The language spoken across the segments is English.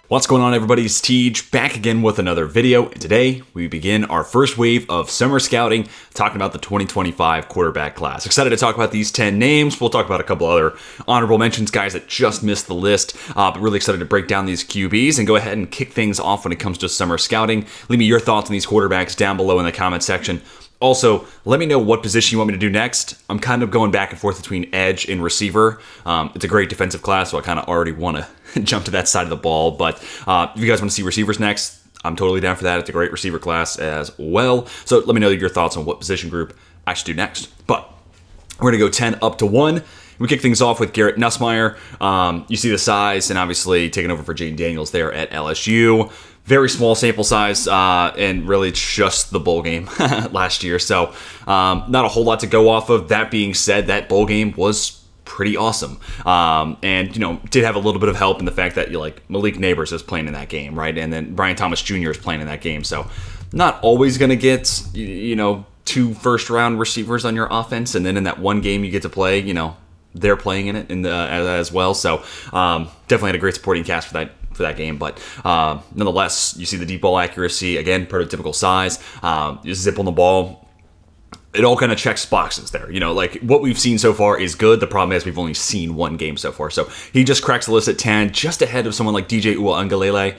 What's going on, everybody? It's Tej, back again with another video, and today we begin our first wave of summer scouting, talking about the 2025 quarterback class. Excited to talk about these 10 names. We'll talk about a couple other honorable mentions, guys that just missed the list, but really excited to break down these QBs and go ahead and kick things off when it comes to summer scouting. Leave me your thoughts on these quarterbacks down below in the comment section. Also, let me know what position you want me to do next. I'm kind of going back and forth between edge and receiver. It's a great defensive class, so I kind of already want to jump to that side of the ball. But if you guys want to see receivers next, I'm totally down for that. It's a great receiver class as well. So let me know your thoughts on what position group I should do next. But we're going to go 10 up to 1. We kick things off with Garrett Nussmeier. You see the size, and obviously taking over for Jaden Daniels there at LSU. Very small sample size, and really it's just the bowl game last year. So not a whole lot to go off of. That being said, that bowl game was pretty awesome. And, did have a little bit of help in the fact that Malik Neighbors is playing in that game, right? And then Brian Thomas Jr. is playing in that game. So not always going to get, 2 first-round receivers on your offense. And then in that one game you get to play, they're playing in it as well. So definitely had a great supporting cast for that game, but nonetheless, you see the deep ball accuracy, again, prototypical size, you zip on the ball. It all kind of checks boxes there. What we've seen so far is good. The problem is we've only seen one game so far. So he just cracks the list at 10, just ahead of someone like DJ Uiagalelei.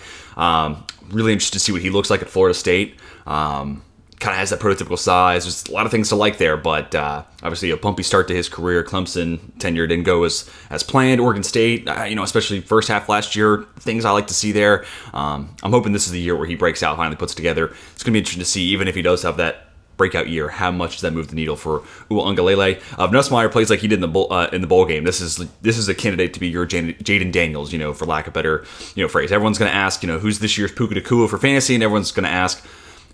Really interested to see what he looks like at Florida State. Kind of has that prototypical size. There's a lot of things to like there, but obviously a bumpy start to his career. Clemson tenure didn't go as planned. Oregon State, especially first half last year, things I like to see there. I'm hoping this is the year where he breaks out, finally puts together. It's going to be interesting to see, even if he does have that breakout year, how much does that move the needle for Uiagalelei. Nussmeier plays like he did in the bowl game. This is a candidate to be your Jaden Daniels, for lack of a better phrase. Everyone's going to ask, who's this year's Puka Nacua for fantasy, and everyone's going to ask,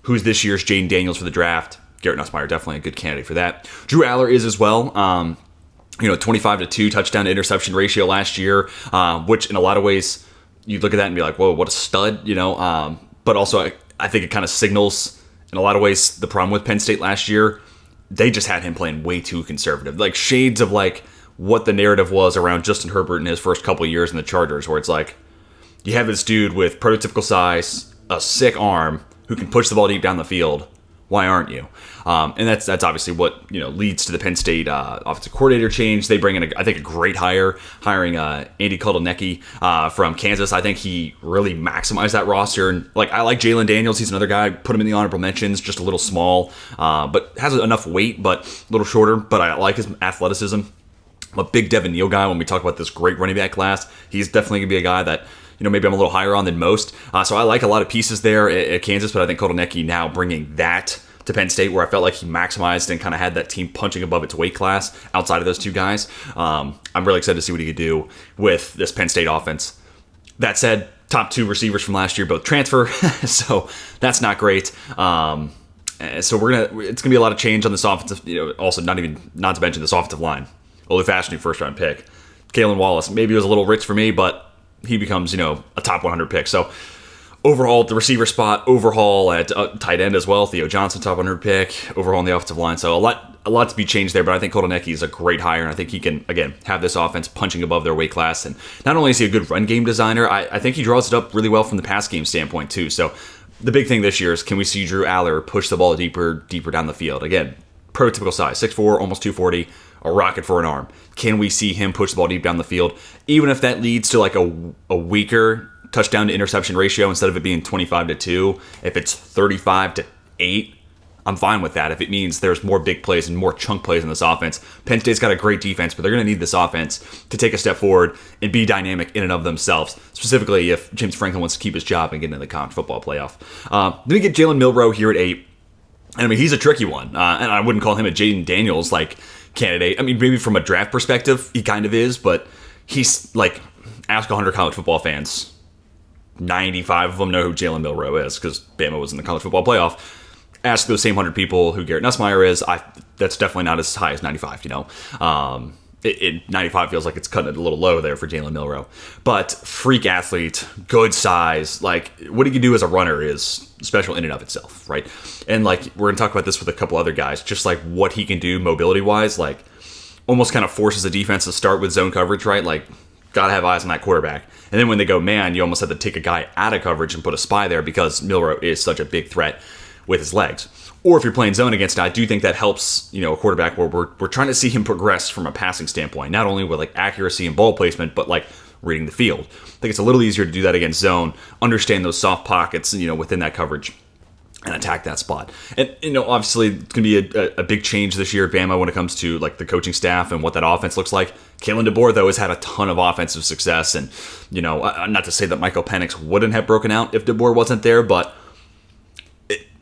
who's this year's Jaden Daniels for the draft? Garrett Nussmeier, definitely a good candidate for that. Drew Allar is as well. 25-2 touchdown to interception ratio last year, which in a lot of ways, you look at that and be like, whoa, what a stud, But also, I think it kind of signals, in a lot of ways, the problem with Penn State last year. They just had him playing way too conservative. Shades of what the narrative was around Justin Herbert in his first couple of years in the Chargers, where it's you have this dude with prototypical size, a sick arm, who can push the ball deep down the field. Why aren't you? And that's obviously what leads to the Penn State offensive coordinator change. They bring in, I think, a great hiring Andy Kotelnicki from Kansas. I think he really maximized that roster. And I like Jalen Daniels. He's another guy. Put him in the honorable mentions. Just a little small, but has enough weight, but a little shorter. But I like his athleticism. I'm a big Devin Neal guy. When we talk about this great running back class, he's definitely gonna be a guy that maybe I'm a little higher on than most. So I like a lot of pieces there at Kansas, but I think Kotelnicki now bringing that to Penn State, where I felt like he maximized and kind of had that team punching above its weight class outside of those two guys. I'm really excited to see what he could do with this Penn State offense. That said, top 2 receivers from last year both transfer, so that's not great. So it's gonna be a lot of change on this offensive. Also not to mention this offensive line. Olu Fashanu, first-round pick. Kalen Wallace, maybe it was a little rich for me, but he becomes, a top 100 pick. So overhaul at the receiver spot, overhaul at tight end as well. Theo Johnson, top 100 pick, overhaul on the offensive line. So a lot to be changed there, but I think Kotelnicki is a great hire, and I think he can, again, have this offense punching above their weight class. And not only is he a good run game designer, I think he draws it up really well from the pass game standpoint too. So the big thing this year is, can we see Drew Allar push the ball deeper down the field? Again, prototypical size, 6'4", almost 240, a rocket for an arm. Can we see him push the ball deep down the field, even if that leads to a weaker touchdown to interception ratio instead of it being 25-2? If it's 35-8, I'm fine with that. If it means there's more big plays and more chunk plays in this offense. Penn State's got a great defense, but they're going to need this offense to take a step forward and be dynamic in and of themselves, specifically if James Franklin wants to keep his job and get into the college football playoff. Then we get Jalen Milroe here at 8. And he's a tricky one, and I wouldn't call him a Jaden Daniels candidate. Maybe from a draft perspective, he kind of is, but he's ask 100 college football fans, 95 of them know who Jalen Milroe is because Bama was in the college football playoff. Ask those same 100 people who Garrett Nussmeier is. That's definitely not as high as 95. 95 feels like it's cutting it a little low there for Jalen Milroe. But freak athlete, good size. What he can do as a runner is special in and of itself, right? And we're going to talk about this with a couple other guys, just what he can do mobility-wise. almost kind of forces the defense to start with zone coverage, right? Like, gotta have eyes on that quarterback. And then when they go man, you almost have to take a guy out of coverage and put a spy there because Milroe is such a big threat with his legs. Or if you're playing zone against it, I do think that helps, a quarterback where we're trying to see him progress from a passing standpoint, not only with like accuracy and ball placement, but like reading the field. I think it's a little easier to do that against zone, understand those soft pockets, within that coverage, and attack that spot. And, obviously it's going to be a big change this year at Bama when it comes to like the coaching staff and what that offense looks like. Kalen DeBoer, though, has had a ton of offensive success. And, not to say that Michael Penix wouldn't have broken out if DeBoer wasn't there, but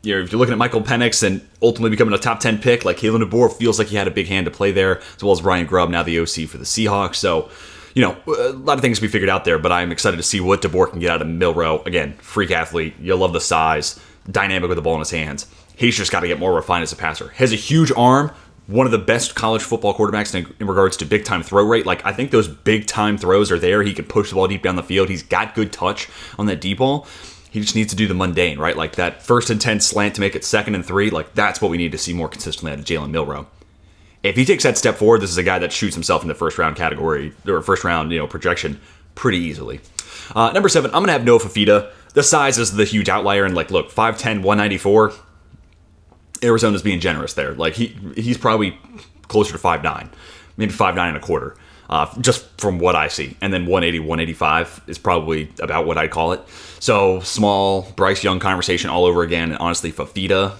if you're looking at Michael Penix and ultimately becoming a top 10 pick, like Kalen DeBoer feels like he had a big hand to play there, as well as Ryan Grubb, now the OC for the Seahawks. So, a lot of things to be figured out there, but I'm excited to see what DeBoer can get out of Milroe. Again, freak athlete. You'll love the size, dynamic with the ball in his hands. He's just got to get more refined as a passer. Has a huge arm, one of the best college football quarterbacks in regards to big-time throw rate. Like, I think those big-time throws are there. He can push the ball deep down the field. He's got good touch on that deep ball. He just needs to do the mundane, right? Like that 1st and 10 slant to make it 2nd and 3. Like, that's what we need to see more consistently out of Jalen Milroe. If he takes that step forward, this is a guy that shoots himself in the first-round category, or first-round, projection pretty easily. Number 7, I'm going to have Noah Fifita. The size is the huge outlier, and like, look, 5'10", 194. Arizona's being generous there. Like, he's probably closer to 5'9", maybe 5'9 and a quarter, just from what I see. And then 180, 185 is probably about what I'd call it. So, small, Bryce Young conversation all over again. And honestly, Fifita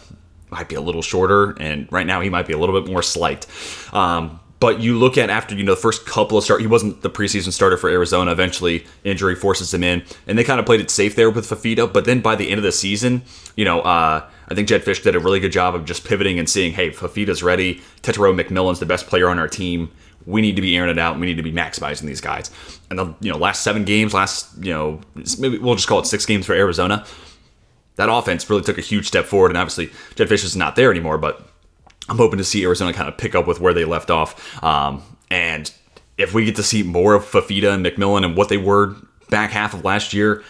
might be a little shorter, and right now he might be a little bit more slight. But you look at after, the first couple of starts, he wasn't the preseason starter for Arizona. Eventually, injury forces him in, and they kind of played it safe there with Fifita. But then by the end of the season, I think Jed Fish did a really good job of just pivoting and seeing, hey, Fafita's ready. Tetairoa McMillan's the best player on our team. We need to be airing it out. We need to be maximizing these guys. And the last 7 games, maybe we'll just call it 6 games for Arizona, that offense really took a huge step forward. And obviously, Jed Fish is not there anymore, but I'm hoping to see Arizona kind of pick up with where they left off. And if we get to see more of Fifita and McMillan and what they were back half of last year,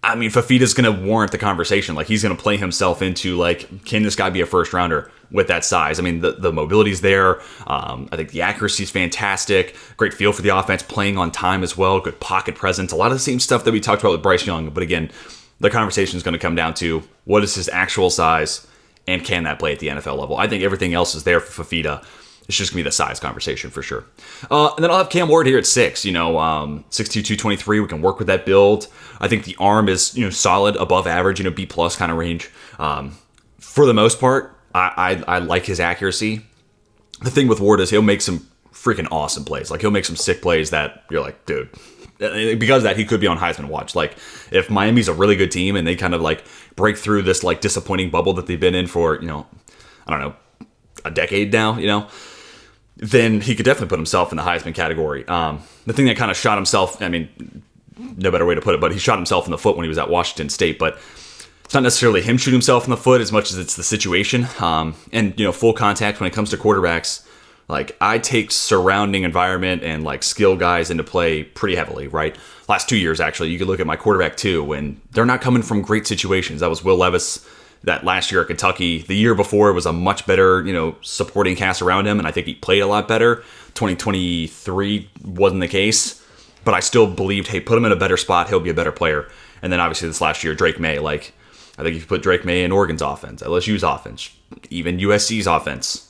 I mean, Fafita's going to warrant the conversation. Like, he's going to play himself into, like, can this guy be a first rounder with that size? I mean, the mobility's there. I think the accuracy's fantastic. Great feel for the offense, playing on time as well. Good pocket presence. A lot of the same stuff that we talked about with Bryce Young. But again, the conversation is going to come down to what is his actual size and can that play at the NFL level? I think everything else is there for Fifita. It's just going to be the size conversation for sure. And then I'll have Cam Ward here at 6. 6'2", 223. We can work with that build. I think the arm is, solid, above average, B+ kind of range. For the most part, I like his accuracy. The thing with Ward is he'll make some freaking awesome plays. Like, he'll make some sick plays that you're like, dude. Because of that, he could be on Heisman watch. Like, if Miami's a really good team and they kind of like break through this like disappointing bubble that they've been in for, I don't know, a decade now, then he could definitely put himself in the Heisman category. The thing that kind of shot himself, I mean, no better way to put it, but he shot himself in the foot when he was at Washington State. But it's not necessarily him shooting himself in the foot as much as it's the situation. And, full contact when it comes to quarterbacks. Like, I take surrounding environment and like skill guys into play pretty heavily, right? Last 2 years, actually, you could look at my quarterback too, when they're not coming from great situations. That was Will Levis that last year at Kentucky. The year before, it was a much better, supporting cast around him, and I think he played a lot better. 2023 wasn't the case, but I still believed, hey, put him in a better spot, he'll be a better player. And then obviously this last year, Drake May, I think if you put Drake May in Oregon's offense, LSU's offense, even USC's offense,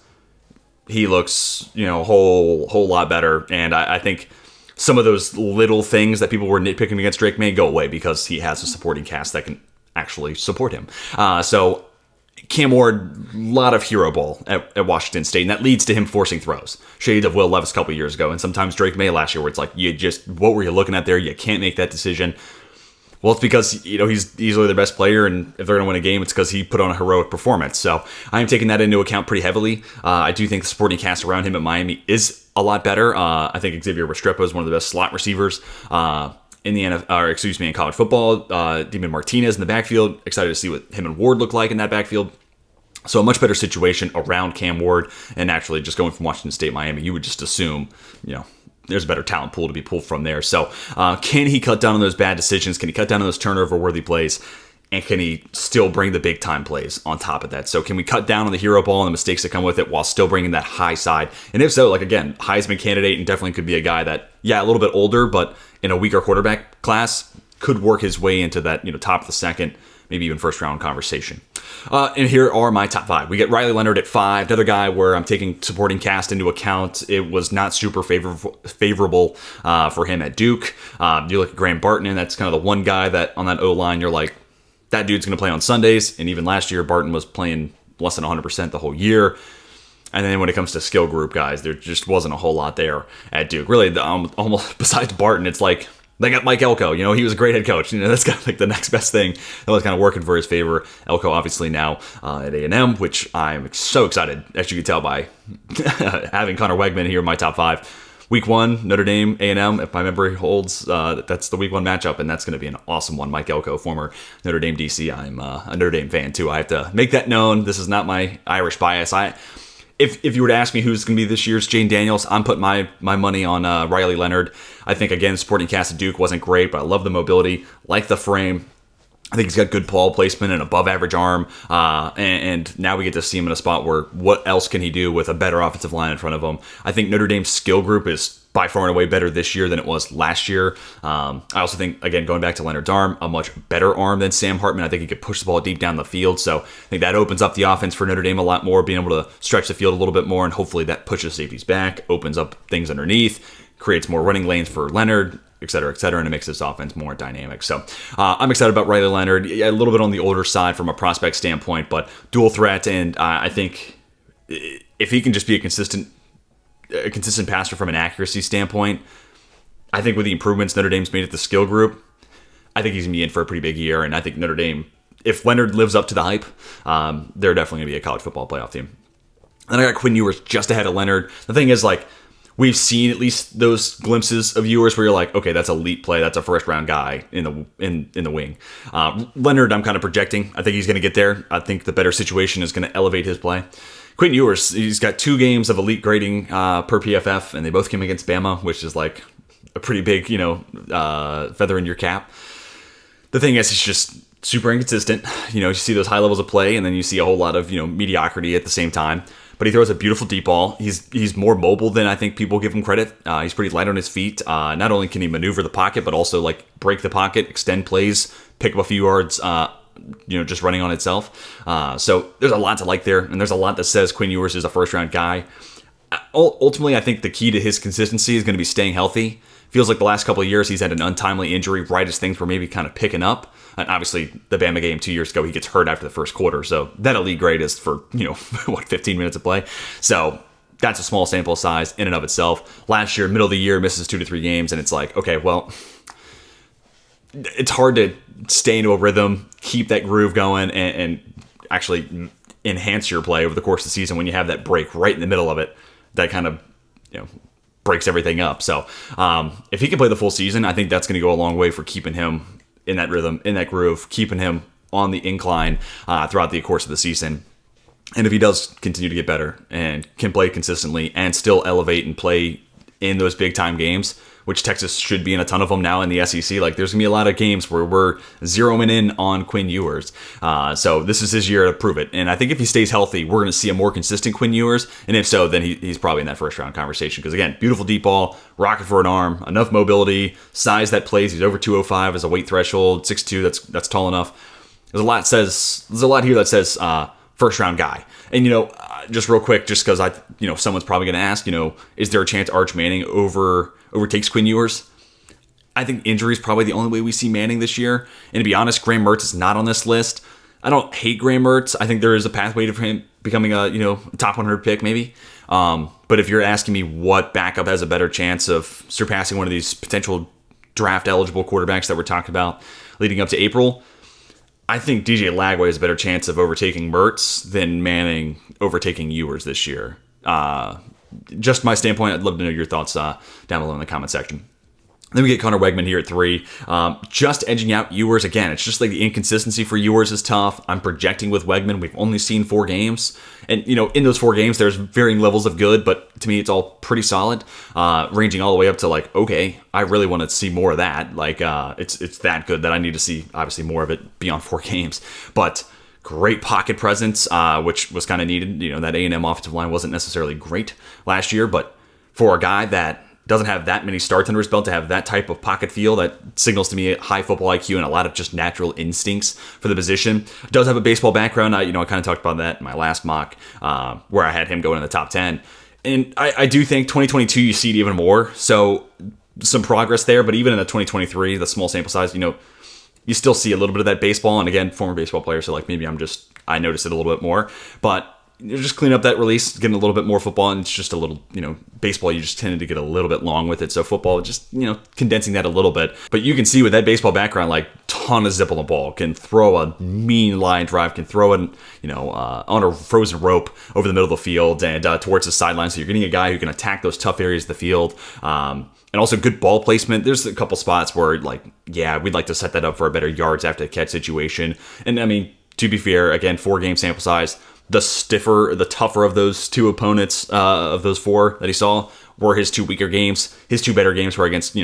he looks, a whole lot better. And I think some of those little things that people were nitpicking against Drake May go away because he has a supporting cast that can actually support him. So Cam Ward, a lot of hero ball at Washington State, and that leads to him forcing throws. Shade of Will Levis a couple years ago, and sometimes Drake May last year, where it's like, what were you looking at there? You can't make that decision. Well, it's because, he's easily the best player, and if they're going to win a game, it's because he put on a heroic performance. So I'm taking that into account pretty heavily. I do think the supporting cast around him at Miami is a lot better. I think Xavier Restrepo is one of the best slot receivers in the in college football. Demon Martinez in the backfield. Excited to see what him and Ward look like in that backfield. So a much better situation around Cam Ward, and naturally just going from Washington State, Miami, you would just assume, there's a better talent pool to be pulled from there. So can he cut down on those bad decisions? Can he cut down on those turnover-worthy plays? And can he still bring the big time plays on top of that? So can we cut down on the hero ball and the mistakes that come with it while still bringing that high side? And if so, like again, Heisman candidate and definitely could be a guy that, yeah, a little bit older, but in a weaker quarterback class could work his way into that, top of the second, maybe even first round conversation. And here are my top 5. We get Riley Leonard at 5, another guy where I'm taking supporting cast into account. It was not super favorable for him at Duke. You look at Graham Barton, and that's kind of the one guy that on that O-line, you're like, that dude's going to play on Sundays. And even last year, Barton was playing less than 100% the whole year. And then when it comes to skill group guys, there just wasn't a whole lot there at Duke. Really, almost besides Barton, it's like they got Mike Elko. He was a great head coach. That's kind of like the next best thing that was kind of working for his favor. Elko obviously now at A&M, which I'm so excited, as you can tell by having Connor Weigman here in my top 5. Week 1, Notre Dame, A&M, if my memory holds, that's the Week 1 matchup, and that's going to be an awesome one. Mike Elko, former Notre Dame DC. I'm a Notre Dame fan, too. I have to make that known. This is not my Irish bias. If you were to ask me who's going to be this year's Jane Daniels, I'm putting my money on Riley Leonard. I think, again, supporting cast at Duke wasn't great, but I love the mobility, like the frame. I think he's got good ball placement and above average arm. And now we get to see him in a spot where what else can he do with a better offensive line in front of him? I think Notre Dame's skill group is by far and away better this year than it was last year. I also think, again, going back to Leonard's arm, a much better arm than Sam Hartman. I think he could push the ball deep down the field. So I think that opens up the offense for Notre Dame a lot more, being able to stretch the field a little bit more, and hopefully that pushes safeties back, opens up things underneath, creates more running lanes for Leonard, et cetera, and it makes this offense more dynamic. So I'm excited about Riley Leonard. A little bit on the older side from a prospect standpoint, but dual threat, and I think if he can just be a consistent passer from an accuracy standpoint, I think with the improvements Notre Dame's made at the skill group, I think he's going to be in for a pretty big year, and I think Notre Dame, if Leonard lives up to the hype, they're definitely going to be a college football playoff team. Then I got Quinn Ewers just ahead of Leonard. The thing is, like, we've seen at least those glimpses of Ewers where you're like, okay, that's elite play. That's a first round guy in the wing. Leonard, I'm kind of projecting. I think he's going to get there. I think the better situation is going to elevate his play. Quinn Ewers, he's got 2 games of elite grading per PFF, and they both came against Bama, which is like a pretty big, feather in your cap. The thing is, he's just super inconsistent. You see those high levels of play, and then you see a whole lot of, mediocrity at the same time. But he throws a beautiful deep ball. He's more mobile than I think people give him credit. He's pretty light on his feet. Not only can he maneuver the pocket, but also like break the pocket, extend plays, pick up a few yards, just running on itself. So there's a lot to like there, and there's a lot that says Quinn Ewers is a first-round guy. Ultimately, I think the key to his consistency is going to be staying healthy. Feels like the last couple of years he's had an untimely injury right as things were maybe kind of picking up. And obviously, the Bama game 2 years ago, he gets hurt after the first quarter. So that elite grade is for, 15 minutes of play. So that's a small sample size in and of itself. Last year, middle of the year, misses 2 to 3 games. And it's like, okay, well, it's hard to stay into a rhythm, keep that groove going, and actually enhance your play over the course of the season when you have that break right in the middle of it. That kind of, breaks everything up. So if he can play the full season, I think that's going to go a long way for keeping him in that rhythm, in that groove, keeping him on the incline throughout the course of the season. And if he does continue to get better and can play consistently and still elevate and play in those big time games, which Texas should be in a ton of them now in the SEC, like there's going to be a lot of games where we're zeroing in on Quinn Ewers. So this is his year to prove it. And I think if he stays healthy, we're going to see a more consistent Quinn Ewers. And if so, then he's probably in that first round conversation. Because again, beautiful deep ball, rocket for an arm, enough mobility, size that plays. He's over 205 as a weight threshold, 6'2", that's tall enough. There's a lot here that says first round guy. And just real quick, just because someone's probably going to ask, is there a chance Arch Manning overtakes Quinn Ewers? I think injury is probably the only way we see Manning this year. And to be honest, Graham Mertz is not on this list. I don't hate Graham Mertz. I think there is a pathway to him becoming a top 100 pick maybe. But if you're asking me what backup has a better chance of surpassing one of these potential draft eligible quarterbacks that we're talking about leading up to April, I think DJ Lagway has a better chance of overtaking Mertz than Manning overtaking Ewers this year. Just my standpoint. I'd love to know your thoughts down below in the comment section. Then we get Connor Weigman here at 3. Just edging out Ewers. Again, it's just like the inconsistency for Ewers is tough. I'm projecting with Weigman. We've only seen 4 games. And, in those 4 games, there's varying levels of good, but to me, it's all pretty solid, ranging all the way up to like, okay, I really want to see more of that. Like, it's that good that I need to see, obviously, more of it beyond 4 games. But great pocket presence, which was kind of needed. That A&M offensive line wasn't necessarily great last year, but for a guy that doesn't have that many starts under his belt to have that type of pocket feel, that signals to me a high football IQ and a lot of just natural instincts for the position. Does have a baseball background. I kind of talked about that in my last mock, where I had him going in the top 10. And I do think 2022 you see it even more. So some progress there, but even in the 2023, the small sample size, you still see a little bit of that baseball. And again, former baseball player, so like maybe I noticed it a little bit more. But just clean up that release, getting a little bit more football, and it's just a little, baseball, you just tended to get a little bit long with it. So football, just, condensing that a little bit. But you can see with that baseball background, like, ton of zip on the ball, can throw a mean line drive, can throw it, on a frozen rope over the middle of the field and towards the sideline. So you're getting a guy who can attack those tough areas of the field. And also good ball placement. There's a couple spots where, like, yeah, we'd like to set that up for a better yards after the catch situation. And I mean, to be fair, again, 4-game sample size. The tougher of those 2 opponents, of those 4 that he saw, were his 2 weaker games. His 2 better games were against,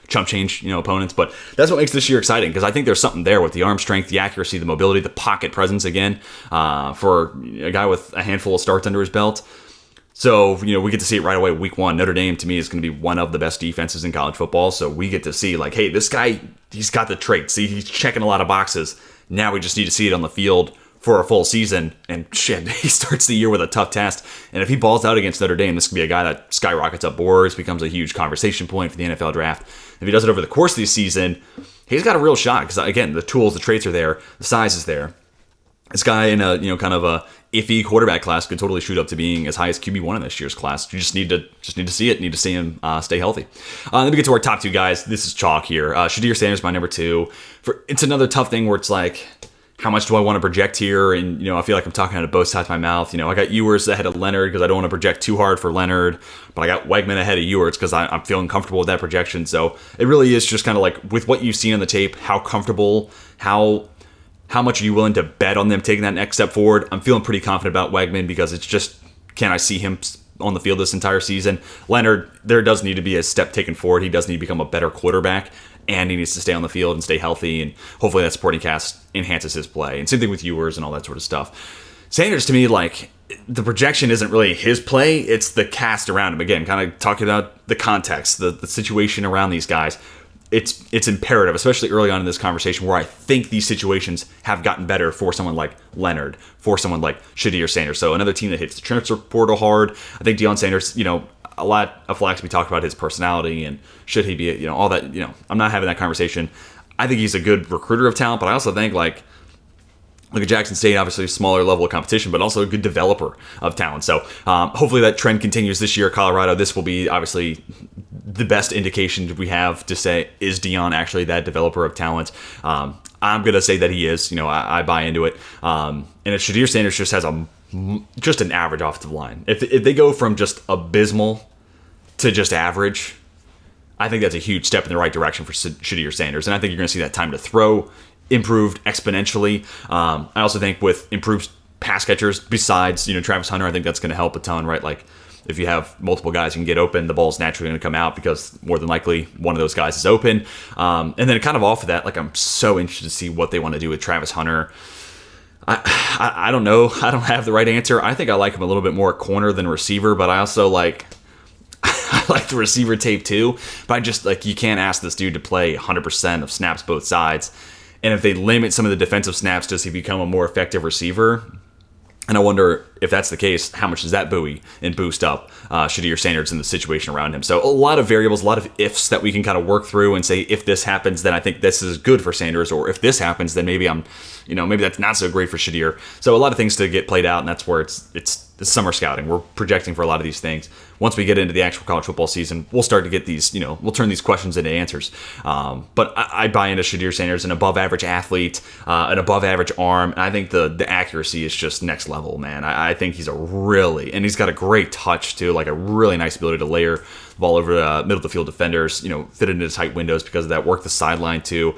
chump change, opponents. But that's what makes this year exciting, because I think there's something there with the arm strength, the accuracy, the mobility, the pocket presence again, for a guy with a handful of starts under his belt. So, we get to see it right away. Week 1, Notre Dame, to me, is going to be one of the best defenses in college football. So we get to see, like, hey, this guy, he's got the traits. See, he's checking a lot of boxes. Now we just need to see it on the field for a full season, and shit, he starts the year with a tough test. And if he balls out against Notre Dame, this could be a guy that skyrockets up boards, becomes a huge conversation point for the NFL draft. If he does it over the course of the season, he's got a real shot, because again, the tools, the traits are there, the size is there. This guy in a kind of a iffy quarterback class could totally shoot up to being as high as QB1 in this year's class. You just need to see it. Need to see him stay healthy. Then we get to our top 2 guys. This is chalk here. Shedeur Sanders, my number 2. It's another tough thing where it's like, how much do I want to project here? And, I feel like I'm talking out of both sides of my mouth. I got Ewers ahead of Leonard because I don't want to project too hard for Leonard, but I got Weigman ahead of Ewers because I'm feeling comfortable with that projection. So it really is just kind of like, with what you've seen on the tape, how comfortable, how much are you willing to bet on them taking that next step forward? I'm feeling pretty confident about Weigman, because it's just, can I see him on the field this entire season? Leonard, there does need to be a step taken forward. He does need to become a better quarterback, and he needs to stay on the field and stay healthy, and hopefully that supporting cast enhances his play. And same thing with Ewers and all that sort of stuff. Sanders, to me, like, the projection isn't really his play, it's the cast around him. Again, kind of talking about the context, the situation around these guys. It's imperative, especially early on in this conversation, where I think these situations have gotten better for someone like Leonard, for someone like Shedeur Sanders. So another team that hits the transfer portal hard. I think Deion Sanders, a lot of flags we talk about his personality and should he be, all that, I'm not having that conversation. I think he's a good recruiter of talent, but I also think, like, look at Jackson State, obviously a smaller level of competition, but also a good developer of talent. So hopefully that trend continues this year. Colorado, this will be obviously the best indication we have to say, is Deion actually that developer of talent? I'm going to say that he is. I buy into it. And if Shedeur Sanders just has just an average offensive line, if they go from just abysmal to just average, I think that's a huge step in the right direction for Shedeur Sanders. And I think you're going to see that time to throw improved exponentially. I also think with improved pass catchers, besides Travis Hunter, I think that's going to help a ton, right? Like, if you have multiple guys who can get open, the ball's naturally going to come out, because more than likely one of those guys is open. And then kind of off of that, like, I'm so interested to see what they want to do with Travis Hunter. I don't know. I don't have the right answer. I think I like him a little bit more corner than receiver, but I also like the receiver tape too. But I just, like, you can't ask this dude to play 100% of snaps both sides. And if they limit some of the defensive snaps, does he become a more effective receiver? And I wonder if that's the case, how much does that buoy and boost up Shedeur Sanders and the situation around him? So a lot of variables, a lot of ifs that we can kind of work through and say, if this happens, then I think this is good for Sanders, or if this happens, then maybe maybe that's not so great for Shedeur. So a lot of things to get played out, and that's where it's is summer scouting. We're projecting for a lot of these things. Once we get into the actual college football season, we'll start to get these, we'll turn these questions into answers. But I buy into Shedeur Sanders, an above-average athlete, an above-average arm, and I think the accuracy is just next level, man. I think he's and he's got a great touch, too, like a really nice ability to layer the ball over middle of the field defenders, fit into tight windows because of that, work the sideline, too.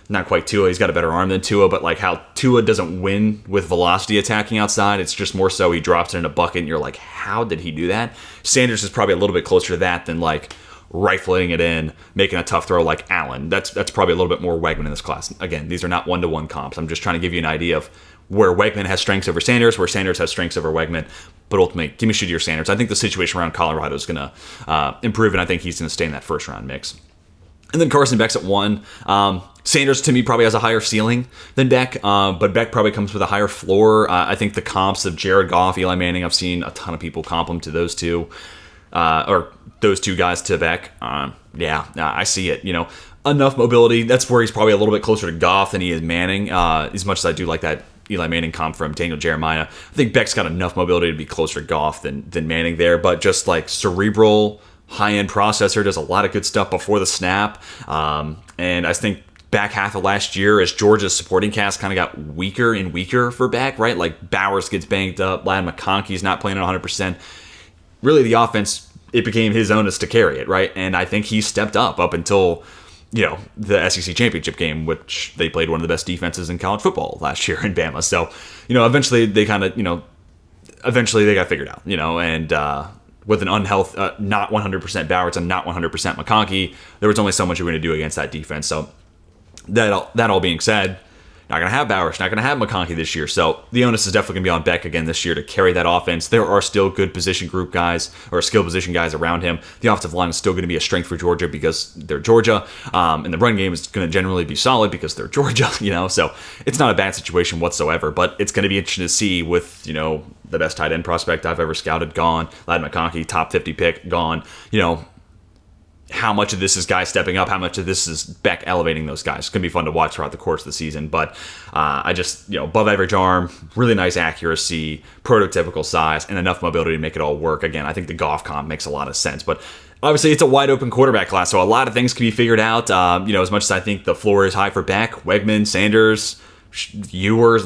Not quite Tua. He's got a better arm than Tua, but like how Tua doesn't win with velocity attacking outside. It's just more so he drops it in a bucket and you're like, how did he do that? Sanders is probably a little bit closer to that than like rifling it in, making a tough throw like Allen. That's probably a little bit more Weigman in this class. Again, these are not one-to-one comps. I'm just trying to give you an idea of where Weigman has strengths over Sanders, where Sanders has strengths over Weigman. But ultimately, give me Shedeur Sanders. I think the situation around Colorado is going to improve, and I think he's going to stay in that first-round mix. And then Carson Beck's at 1. Sanders, to me, probably has a higher ceiling than Beck, but Beck probably comes with a higher floor. I think the comps of Jared Goff, Eli Manning, I've seen a ton of people comp them to those two, or those two guys to Beck. I see it. Enough mobility. That's where he's probably a little bit closer to Goff than he is Manning, as much as I do like that Eli Manning comp from Daniel Jeremiah. I think Beck's got enough mobility to be closer to Goff than Manning there, but just like cerebral, high-end processor, does a lot of good stuff before the snap. And I think back half of last year, as Georgia's supporting cast kind of got weaker and weaker for Beck, right? Like Bowers gets banged up, Lad McConkey's not playing at 100%. Really, the offense, it became his onus to carry it, right? And I think he stepped up until the SEC championship game, which they played one of the best defenses in college football last year in Bama. So, eventually they kind of, eventually they got figured out, and with an unhealthy, not 100% Bowers and not 100% McConkey, there was only so much you were going to do against that defense. So that all being said, not going to have Bowers, not going to have McConkey this year. So the onus is definitely going to be on Beck again this year to carry that offense. There are still good position group guys or skill position guys around him. The offensive line is still going to be a strength for Georgia because they're Georgia. And the run game is going to generally be solid because they're Georgia, So it's not a bad situation whatsoever. But it's going to be interesting to see with, the best tight end prospect I've ever scouted gone, Lad McConkey, top 50 pick gone, how much of this is guys stepping up, how much of this is Beck elevating those guys. It's going to be fun to watch throughout the course of the season. But I just, above average arm, really nice accuracy, prototypical size, and enough mobility to make it all work. Again, I think the Goff comp makes a lot of sense. But obviously, it's a wide open quarterback class, so a lot of things can be figured out. As much as I think the floor is high for Beck, Weigman, Sanders, Ewers,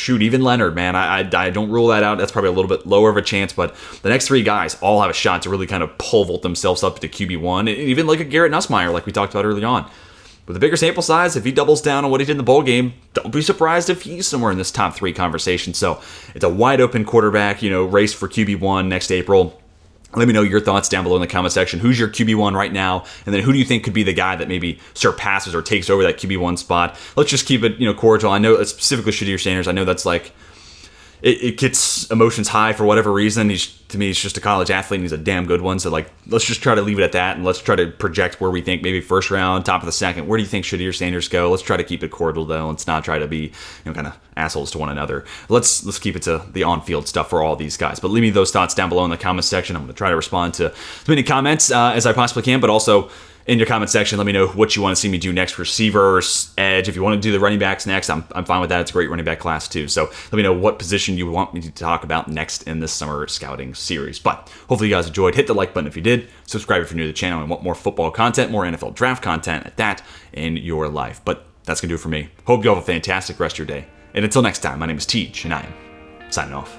even Leonard, man. I don't rule that out. That's probably a little bit lower of a chance, but the next three guys all have a shot to really kind of pole vault themselves up to QB1, and even like a Garrett Nussmeier, like we talked about early on. With a bigger sample size, if he doubles down on what he did in the bowl game, don't be surprised if he's somewhere in this top 3 conversation. So it's a wide open quarterback, race for QB1 next April. Let me know your thoughts down below in the comment section. Who's your QB1 right now? And then who do you think could be the guy that maybe surpasses or takes over that QB1 spot? Let's just keep it, cordial. I know specifically Shedeur Sanders. I know that's like, it gets emotions high for whatever reason. To me, he's just a college athlete and he's a damn good one. So let's just try to leave it at that and let's try to project where we think maybe first round, top of the second. Where do you think Shedeur Sanders go? Let's try to keep it cordial though. Let's not try to be kind of assholes to one another. Let's keep it to the on-field stuff for all these guys. But leave me those thoughts down below in the comments section. I'm going to try to respond to as many comments as I possibly can, but also in your comment section, let me know what you want to see me do next. Receivers, edge. If you want to do the running backs next, I'm fine with that. It's a great running back class too. So let me know what position you want me to talk about next in this summer scouting series. But hopefully you guys enjoyed. Hit the like button if you did. Subscribe if you're new to the channel and want more football content, more NFL draft content at that in your life. But that's going to do it for me. Hope you all have a fantastic rest of your day. And until next time, my name is Teach, and I am signing off.